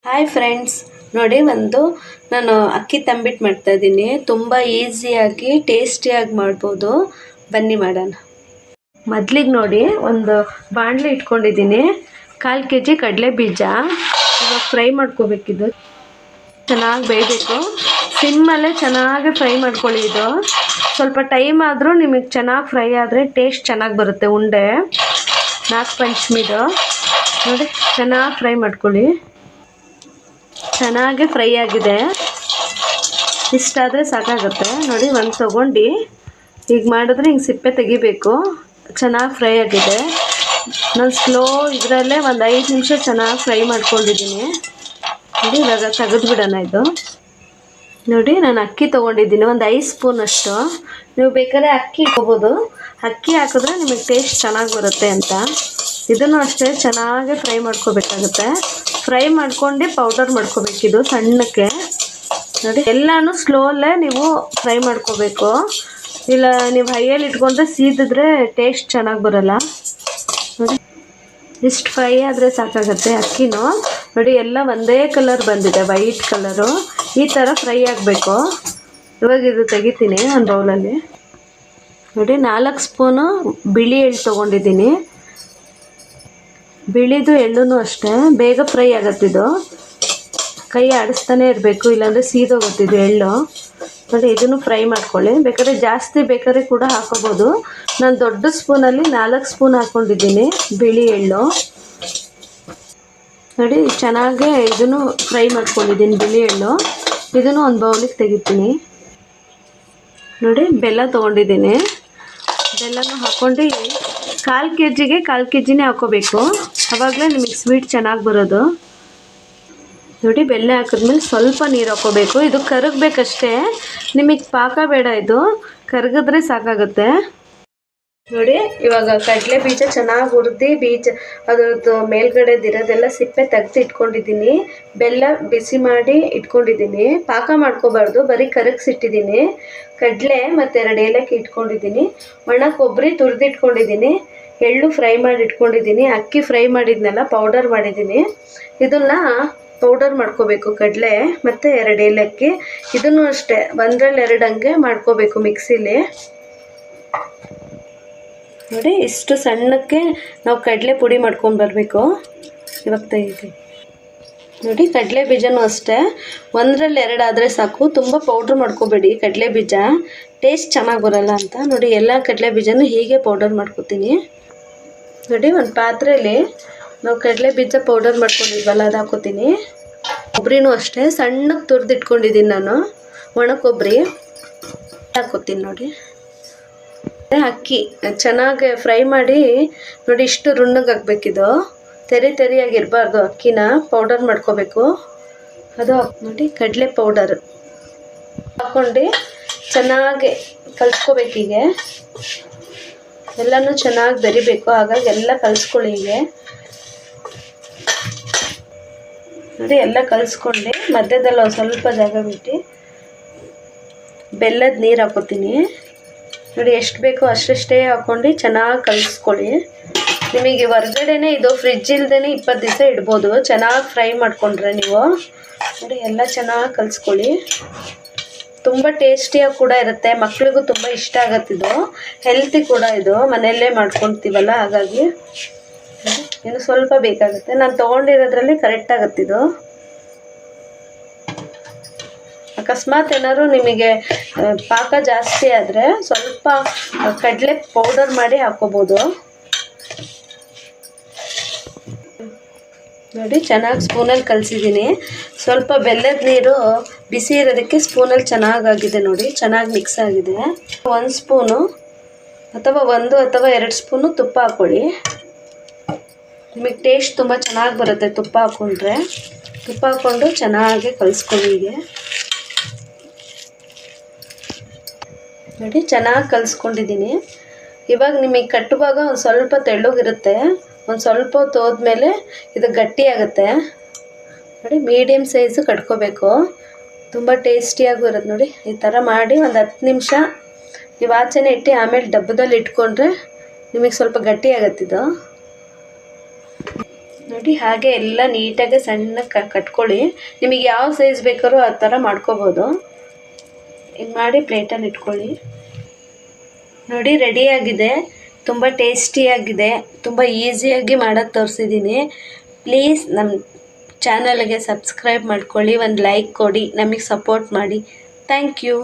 Hi friends, ನೋಡಿ ನಾನು ಅಕ್ಕಿ ತಂಬಿಟ್ಟು ಮಾಡ್ತಾಯಿದ್ದೀನಿ. ತುಂಬ ಈಸಿಯಾಗಿ ಟೇಸ್ಟಿಯಾಗಿ ಮಾಡ್ಬೋದು. ಬನ್ನಿ ಮಾಡೋಣ. ಮೊದಲಿಗೆ ನೋಡಿ ಒಂದು ಬಾಣಲೆ ಇಟ್ಕೊಂಡಿದ್ದೀನಿ. 1/4 kg ಕಡಲೆ ಬೀಜ ಇವಾಗ ಫ್ರೈ ಮಾಡ್ಕೋಬೇಕಿದ್ದು. ಚೆನ್ನಾಗಿ ಬೇಯಬೇಕು. ಸಿಮ್ಮಲ್ಲೇ ಚೆನ್ನಾಗಿ ಫ್ರೈ ಮಾಡ್ಕೊಳ್ಳಿ. ಇದು ಸ್ವಲ್ಪ ಟೈಮ್ ಆದರೂ ನಿಮಗೆ ಚೆನ್ನಾಗಿ ಫ್ರೈ ಆದರೆ ಟೇಸ್ಟ್ ಚೆನ್ನಾಗಿ ಬರುತ್ತೆ. ಉಂಡೆ ನಾಗ ಪಂಚಮಿದು ನೋಡಿ ಚೆನ್ನಾಗಿ ಫ್ರೈ ಮಾಡ್ಕೊಳ್ಳಿ. ಚೆನ್ನಾಗಿ ಫ್ರೈ ಆಗಿದೆ. ಇಷ್ಟಾದರೆ ಸಾಕಾಗುತ್ತೆ. ನೋಡಿ ಒಂದು ತೊಗೊಂಡು ಈಗ ಮಾಡಿದ್ರೆ ಹಿಂಗೆ ಸಿಪ್ಪೆ ತೆಗಿಬೇಕು. ಚೆನ್ನಾಗಿ ಫ್ರೈ ಆಗಿದೆ. ನಾನು ಸ್ಲೋ ಇದರಲ್ಲೇ ಒಂದು 5 ನಿಮಿಷ ಚೆನ್ನಾಗಿ ಫ್ರೈ ಮಾಡ್ಕೊಂಡಿದ್ದೀನಿ. ನೋಡಿ ಇವಾಗ ತೆಗೆದುಬಿಡೋಣ. ಇದು ನೋಡಿ ನಾನು ಅಕ್ಕಿ ತೊಗೊಂಡಿದ್ದೀನಿ ಒಂದು 5 ಸ್ಪೂನ್ ಅಷ್ಟು. ನೀವು ಬೇಕಾದ್ರೆ ಅಕ್ಕಿ ಇಟ್ಕೋಬೋದು. ಅಕ್ಕಿ ಹಾಕಿದ್ರೆ ನಿಮಗೆ ಟೇಸ್ಟ್ ಚೆನ್ನಾಗಿ ಬರುತ್ತೆ ಅಂತ. ಇದನ್ನು ಅಷ್ಟೇ ಚೆನ್ನಾಗಿ ಫ್ರೈ ಮಾಡ್ಕೋಬೇಕಾಗುತ್ತೆ. ಫ್ರೈ ಮಾಡ್ಕೊಂಡು ಪೌಡರ್ ಮಾಡ್ಕೋಬೇಕಿದು ಸಣ್ಣಕ್ಕೆ. ನೋಡಿ ಎಲ್ಲನೂ ಸ್ಲೋಲ್ಲೇ ನೀವು ಫ್ರೈ ಮಾಡ್ಕೋಬೇಕು. ಇಲ್ಲ ನೀವು ಹೈಯಲ್ಲಿ ಇಟ್ಕೊಂಡ್ರೆ ಸೀದಿದ್ರೆ ಟೇಸ್ಟ್ ಚೆನ್ನಾಗಿ ಬರೋಲ್ಲ. ನೋಡಿ ಇಷ್ಟು ಫ್ರೈ ಆದರೆ ಸಾಕಾಗುತ್ತೆ. ಅಕ್ಕಿನೂ ನೋಡಿ ಎಲ್ಲ ಒಂದೇ ಕಲರ್ ಬಂದಿದೆ, ವೈಟ್ ಕಲರು. ಈ ಥರ ಫ್ರೈ ಆಗಬೇಕು. ಇವಾಗ ಇದು ತೆಗಿತೀನಿ ಒಂದು ಬೌಲಲ್ಲಿ. ನೋಡಿ 4 ಸ್ಪೂನು ಬಿಳಿ ಎಳ್ಳು ತೊಗೊಂಡಿದ್ದೀನಿ. ಬಿಳಿದು ಎಳ್ಳು ಅಷ್ಟೇ ಬೇಗ ಫ್ರೈ ಆಗುತ್ತಿದ್ದು. ಕೈ ಆಡಿಸ್ತಾನೆ ಇರಬೇಕು, ಇಲ್ಲಾಂದರೆ ಸೀದೋಗುತ್ತಿದ್ದು ಎಳ್ಳು. ನೋಡಿ ಇದನ್ನು ಫ್ರೈ ಮಾಡ್ಕೊಳ್ಳಿ. ಬೇಕಾದ್ರೆ ಜಾಸ್ತಿ ಬೇಕಾದ್ರೆ ಕೂಡ ಹಾಕೋಬೋದು. ನಾನು ದೊಡ್ಡ ಸ್ಪೂನಲ್ಲಿ 4 ಸ್ಪೂನ್ ಹಾಕ್ಕೊಂಡಿದ್ದೀನಿ ಬಿಳಿ ಎಳ್ಳು. ನೋಡಿ ಚೆನ್ನಾಗೇ ಇದನ್ನು ಫ್ರೈ ಮಾಡ್ಕೊಂಡಿದ್ದೀನಿ ಬಿಳಿ ಎಳ್ಳು. ಇದನ್ನು ಒಂದು ಬೌಲಿಗೆ ತೆಗಿತೀನಿ. ನೋಡಿ ಬೆಲ್ಲ ತೊಗೊಂಡಿದ್ದೀನಿ. ಬೆಲ್ಲನೂ ಹಾಕ್ಕೊಂಡು 1/4 kgಗೆ 1/4 kgನೇ ಹಾಕ್ಕೋಬೇಕು. ಆವಾಗಲೇ ನಿಮಗೆ ಸ್ವೀಟ್ ಚೆನ್ನಾಗಿ ಬರೋದು. ನೋಡಿ ಬೆಲ್ಲ ಹಾಕಿದ್ಮೇಲೆ ಸ್ವಲ್ಪ ನೀರು ಹಾಕ್ಕೋಬೇಕು. ಇದು ಕರಗಬೇಕಷ್ಟೇ, ನಿಮಗೆ ಪಾಕ ಬೇಡ. ಇದು ಕರಗಿದ್ರೆ ಸಾಕಾಗುತ್ತೆ. ನೋಡಿ ಇವಾಗ ಕಡಲೆ ಬೀಜ ಚೆನ್ನಾಗಿ ಹುರಿದು ಅದ್ರದ್ದು ಮೇಲ್ಗಡೆದಿರೋದೆಲ್ಲ ಸಿಪ್ಪೆ ತೆಗೆದು ಇಟ್ಕೊಂಡಿದ್ದೀನಿ. ಬೆಲ್ಲ ಬಿಸಿ ಮಾಡಿ ಇಟ್ಕೊಂಡಿದ್ದೀನಿ. ಪಾಕ ಮಾಡ್ಕೋಬಾರ್ದು, ಬರೀ ಕರಗಿಸಿಟ್ಟಿದ್ದೀನಿ. ಕಡಲೆ ಮತ್ತು 2 ಏಲಕ್ಕಿ ಇಟ್ಕೊಂಡಿದ್ದೀನಿ. ಒಣ ಕೊಬ್ಬರಿ ತುರಿದಿಟ್ಕೊಂಡಿದ್ದೀನಿ. ಎಳ್ಳು ಫ್ರೈ ಮಾಡಿ ಇಟ್ಕೊಂಡಿದ್ದೀನಿ. ಅಕ್ಕಿ ಫ್ರೈ ಮಾಡಿದ್ನೆಲ್ಲ ಪೌಡರ್ ಮಾಡಿದ್ದೀನಿ. ಇದನ್ನು ಪೌಡರ್ ಮಾಡ್ಕೋಬೇಕು. ಕಡಲೆ ಮತ್ತು 2 ಏಲಕ್ಕಿ. ಇದನ್ನು ಅಷ್ಟೇ 1ರಲ್ಲಿ 2 ಹಂಗೆ ಮಾಡ್ಕೋಬೇಕು ಮಿಕ್ಸಿಲಿ. ನೋಡಿ ಇಷ್ಟು ಸಣ್ಣಕ್ಕೆ ನಾವು ಕಡಲೆ ಪುಡಿ ಮಾಡ್ಕೊಂಡು ಬರಬೇಕು. ಇವಾಗ ತೆಗಿತೀವಿ. ನೋಡಿ ಕಡಲೆ ಬೀಜನೂ ಅಷ್ಟೇ 1ರಲ್ಲಿ 2 ಆದರೆ ಸಾಕು. ತುಂಬ ಪೌಡ್ರ್ ಮಾಡ್ಕೋಬೇಡಿ. ಕಡಲೆ ಬೀಜ ಟೇಸ್ಟ್ ಚೆನ್ನಾಗಿ ಬರೋಲ್ಲ ಅಂತ. ನೋಡಿ ಎಲ್ಲ ಕಡಲೆ ಬೀಜನೂ ಹೀಗೆ ಪೌಡರ್ ಮಾಡ್ಕೋತೀನಿ. ನೋಡಿ ಒಂದು ಪಾತ್ರೆಯಲ್ಲಿ ನಾವು ಕಡಲೆ ಬೀಜ ಪೌಡರ್ ಮಾಡ್ಕೊಂಡಿದ್ವಲ್ಲ ಅದು ಹಾಕೋತೀನಿ. ಕೊಬ್ಬರಿನೂ ಅಷ್ಟೇ ಸಣ್ಣಕ್ಕೆ ತುರಿದಿಟ್ಕೊಂಡಿದ್ದೀನಿ ನಾನು. ಒಣ ಕೊಬ್ಬರಿ ಹಾಕೋತೀನಿ. ನೋಡಿ ಅಕ್ಕಿ ಚೆನ್ನಾಗಿ ಫ್ರೈ ಮಾಡಿ ನೋಡಿ ಇಷ್ಟು ರುಣ್ಣಗೆ ಹಾಕ್ಬೇಕಿದು. ತೆರಿಯಾಗಿರಬಾರ್ದು. ಅಕ್ಕಿನ ಪೌಡರ್ ಮಾಡ್ಕೋಬೇಕು. ಅದು ನೋಡಿ ಕಡಲೆ ಪೌಡರ್ ಹಾಕ್ಕೊಂಡು ಚೆನ್ನಾಗಿ ಕಲಿಸ್ಕೋಬೇಕೀಗೆ. ಎಲ್ಲನೂ ಚೆನ್ನಾಗಿ ಬೆರಿಬೇಕು. ಹಾಗಾಗಿ ಎಲ್ಲ ಕಲಿಸ್ಕೊಳ್ಳಿ. ಹೀಗೆ ನೋಡಿ ಎಲ್ಲ ಕಲಿಸ್ಕೊಂಡು ಮಧ್ಯದಲ್ಲಿ ಒಂದು ಸ್ವಲ್ಪ ಜಾಗ ಬಿಟ್ಟು ಬೆಲ್ಲದ ನೀರು ಹಾಕೋತೀನಿ. ನೋಡಿ ಎಷ್ಟು ಬೇಕೋ ಅಷ್ಟೇ ಹಾಕ್ಕೊಂಡು ಚೆನ್ನಾಗಿ ಕಲಿಸ್ಕೊಳ್ಳಿ. ನಿಮಗೆ ಹೊರ್ಗಡೆನೇ ಇದು ಫ್ರಿಜ್ ಇಲ್ದೇ 20 ದಿವಸ ಇಡ್ಬೋದು. ಚೆನ್ನಾಗಿ ಫ್ರೈ ಮಾಡಿಕೊಂಡ್ರೆ ನೀವು. ನೋಡಿ ಎಲ್ಲ ಚೆನ್ನಾಗಿ ಕಲಿಸ್ಕೊಳ್ಳಿ. ತುಂಬ ಟೇಸ್ಟಿಯಾಗಿ ಕೂಡ ಇರುತ್ತೆ. ಮಕ್ಳಿಗೂ ತುಂಬ ಇಷ್ಟ ಆಗುತ್ತಿದ್ದು. ಹೆಲ್ತಿ ಕೂಡ ಇದು, ಮನೆಯಲ್ಲೇ ಮಾಡ್ಕೊತೀವಲ್ಲ. ಹಾಗಾಗಿ ಇನ್ನು ಸ್ವಲ್ಪ ಬೇಕಾಗುತ್ತೆ. ನಾನು ತೊಗೊಂಡಿರೋದ್ರಲ್ಲಿ ಕರೆಕ್ಟ್ ಆಗುತ್ತಿದ್ದು. ಅಕಸ್ಮಾತ್ ಏನಾದ್ರು ನಿಮಗೆ ಪಾಕ ಜಾಸ್ತಿ ಆದರೆ ಸ್ವಲ್ಪ ಕಡಲೆ ಪೌಡರ್ ಮಾಡಿ ಹಾಕ್ಕೋಬೋದು. ನೋಡಿ ಚೆನ್ನಾಗಿ ಸ್ಪೂನಲ್ಲಿ ಕಲಸಿದ್ದೀನಿ. ಸ್ವಲ್ಪ ಬೆಲ್ಲದ ನೀರು ಬಿಸಿ ಇರೋದಕ್ಕೆ ಸ್ಪೂನಲ್ಲಿ ಚೆನ್ನಾಗಾಗಿದೆ. ನೋಡಿ ಚೆನ್ನಾಗಿ ಮಿಕ್ಸ್ ಆಗಿದೆ. 1 ಸ್ಪೂನು ಅಥವಾ 1 ಅಥವಾ 2 ಸ್ಪೂನು ತುಪ್ಪ ಹಾಕ್ಕೊಳ್ಳಿ. ನಿಮಗೆ ಟೇಸ್ಟ್ ತುಂಬ ಚೆನ್ನಾಗಿ ಬರುತ್ತೆ ತುಪ್ಪ ಹಾಕ್ಕೊಂಡ್ರೆ. ತುಪ್ಪ ಹಾಕ್ಕೊಂಡು ಚೆನ್ನಾಗಿ ಕಲಿಸ್ಕೊಳ್ಳಿ. ಹೀಗೆ ನೋಡಿ ಚೆನ್ನಾಗಿ ಕಲಿಸ್ಕೊಂಡಿದ್ದೀನಿ. ಇವಾಗ ನಿಮಗೆ ಕಟ್ಟುವಾಗ ಒಂದು ಸ್ವಲ್ಪ ತೆಳ್ಳಗಿರುತ್ತೆ. ಒಂದು ಸ್ವಲ್ಪ ಹೊತ್ತು ಹೋದ್ಮೇಲೆ ಇದು ಗಟ್ಟಿಯಾಗುತ್ತೆ. ನೋಡಿ ಮೀಡಿಯಮ್ ಸೈಜು ಕಟ್ಕೋಬೇಕು. ತುಂಬ ಟೇಸ್ಟಿಯಾಗೂ ಇರುತ್ತೆ. ನೋಡಿ ಈ ಥರ ಮಾಡಿ ಒಂದು 10 ನಿಮಿಷ ನೀವು ಆಚೆನೇ ಇಟ್ಟು ಆಮೇಲೆ ಡಬ್ಬದಲ್ಲಿ ಇಟ್ಕೊಂಡ್ರೆ ನಿಮಗೆ ಸ್ವಲ್ಪ ಗಟ್ಟಿಯಾಗತ್ತಿದ್ದು. ನೋಡಿ ಹಾಗೆ ಎಲ್ಲ ನೀಟಾಗಿ ಸಣ್ಣ ಕಟ್ಕೊಳ್ಳಿ. ನಿಮಗೆ ಯಾವ ಸೈಜ್ ಬೇಕಾದ್ರೂ ಆ ಥರ ಮಾಡ್ಕೋಬೋದು. ಹಿಂಗೆ ಮಾಡಿ ಪ್ಲೇಟಲ್ಲಿ ಇಟ್ಕೊಳ್ಳಿ. ನೋಡಿ ರೆಡಿಯಾಗಿದೆ. ತುಂಬ ಟೇಸ್ಟಿಯಾಗಿದೆ. ತುಂಬ ಈಸಿಯಾಗಿ ಮಾಡೋದು ತೋರಿಸಿದ್ದೀನಿ. ಪ್ಲೀಸ್ ನಮ್ಮ ಚಾನಲ್ಗೆ ಸಬ್ಸ್ಕ್ರೈಬ್ ಮಾಡ್ಕೊಳ್ಳಿ, ಒಂದು ಲೈಕ್ ಕೊಡಿ, ನಮಗೆ ಸಪೋರ್ಟ್ ಮಾಡಿ. Thank you.